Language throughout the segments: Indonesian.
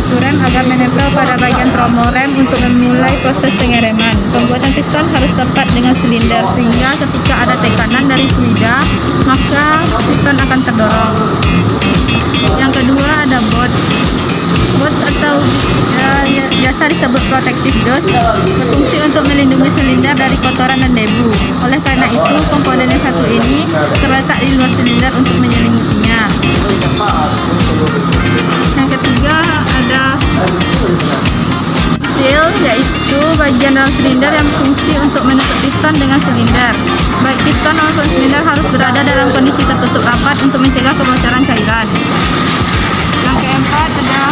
satu rem agar menempel pada bagian tromol rem untuk memulai proses pengereman. Pembuatan piston harus tepat dengan silinder sehingga ketika ada tekanan dari fluida maka piston akan terdorong. Yang kedua ada bolt. Bolt atau biasa disebut protective dust berfungsi untuk melindungi silinder dari kotoran dan debu. Oleh karena itu, komponen yang satu ini terletak di luar silinder untuk menyelingkupinya. Yang ketiga ada seal, yaitu bagian dalam silinder yang berfungsi untuk menutup piston dengan silinder. Baik piston maupun silinder harus berada dalam kondisi tertutup rapat untuk mencegah kebocoran cairan. Yang keempat ada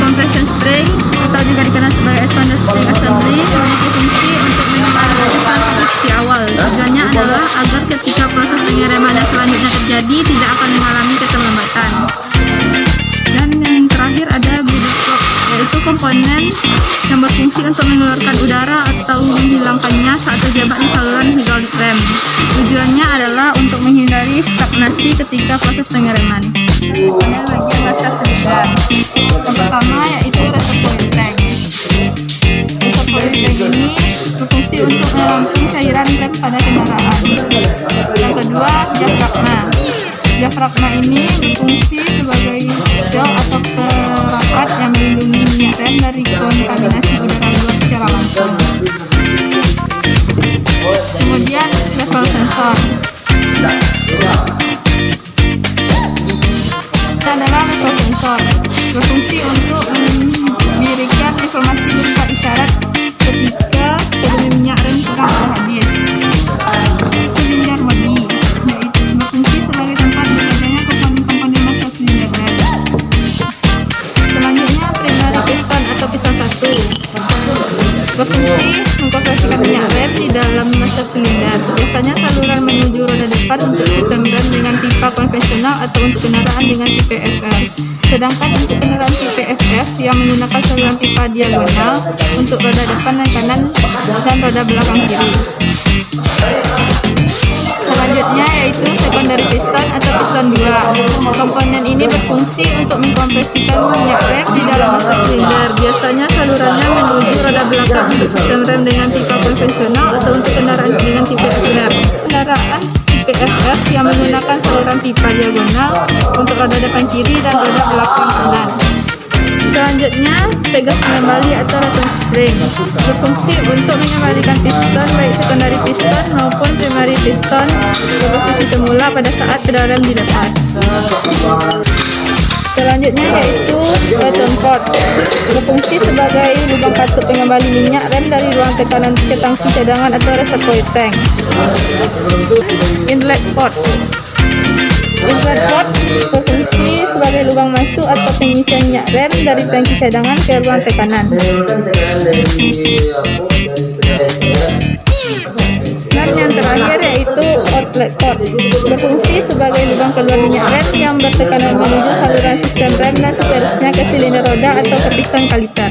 compression spring atau juga dikenal sebagai expander spring assembly, memiliki fungsi untuk mengembalikan piston ke posisi awal. Tujuannya adalah agar ketika proses pengereman yang selanjutnya terjadi tidak akan mengalami keterlambatan. Dan yang terakhir ada breather block, yaitu komponen yang berfungsi untuk mengeluarkan udara atau menghilangkannya saat terjebak di saluran hidrolik rem. Tujuannya adalah untuk menghindari stagnasi ketika proses pengereman. Kemudian bagian massa silinder. Yang pertama yaitu reservoir tank. Reservoir tank ini berfungsi untuk menampung cairan rem pada kendaraan. Yang kedua, diafragma. Diafragma ini berfungsi sebagai sel atau perapat yang melindungi minyak rem dari kontaminasi udara luar secara langsung. Kemudian level sensor. Ini adalah level sensor, berfungsi untuk memberikan informasi berupa isyarat ketika volume minyak rem sedang habis. Silinder body, yaitu berfungsi sebagai tempat bekerjanya komponen-komponen massa silinder rem. Selanjutnya primary piston atau piston satu, berfungsi mengkompresikan minyak rem di dalam massa silinder. Biasanya saluran menuju roda depan untuk sistem rem dengan pipa konvensional atau untuk kendaraan dengan tipe FR. Sedangkan untuk kendaraan tipe FF yang menggunakan saluran pipa diagonal untuk roda depan dan kanan dan roda belakang kiri. Selanjutnya yaitu secondary piston atau piston 2. Komponen ini berfungsi untuk mengkompresikan minyak rem di dalam massa silinder. Biasanya salurannya menuju roda belakang untuk sistem rem dengan pipa konvensional atau untuk kendaraan dengan tipe FR. Kendaraan tipe FF yang menggunakan saluran pipa diagonal untuk roda depan kiri dan roda belakang kanan. Selanjutnya, pegas pengembali atau return spring berfungsi untuk mengembalikan piston baik secondary piston maupun primary piston ke posisi semula pada saat pedal rem dilepas. Selanjutnya yaitu return port, berfungsi sebagai lubang katup pengembali minyak rem dari ruang tekanan ke tangki cadangan atau reservoir tank. Inlet port. Inlet port berfungsi sebagai lubang masuk atau pengisian minyak rem dari tangki cadangan ke ruang tekanan. Dan yang terakhir yaitu outlet port, berfungsi sebagai lubang keluar minyak rem yang bertekanan menuju saluran sistem rem dan seterusnya ke silinder roda atau ke piston kaliper.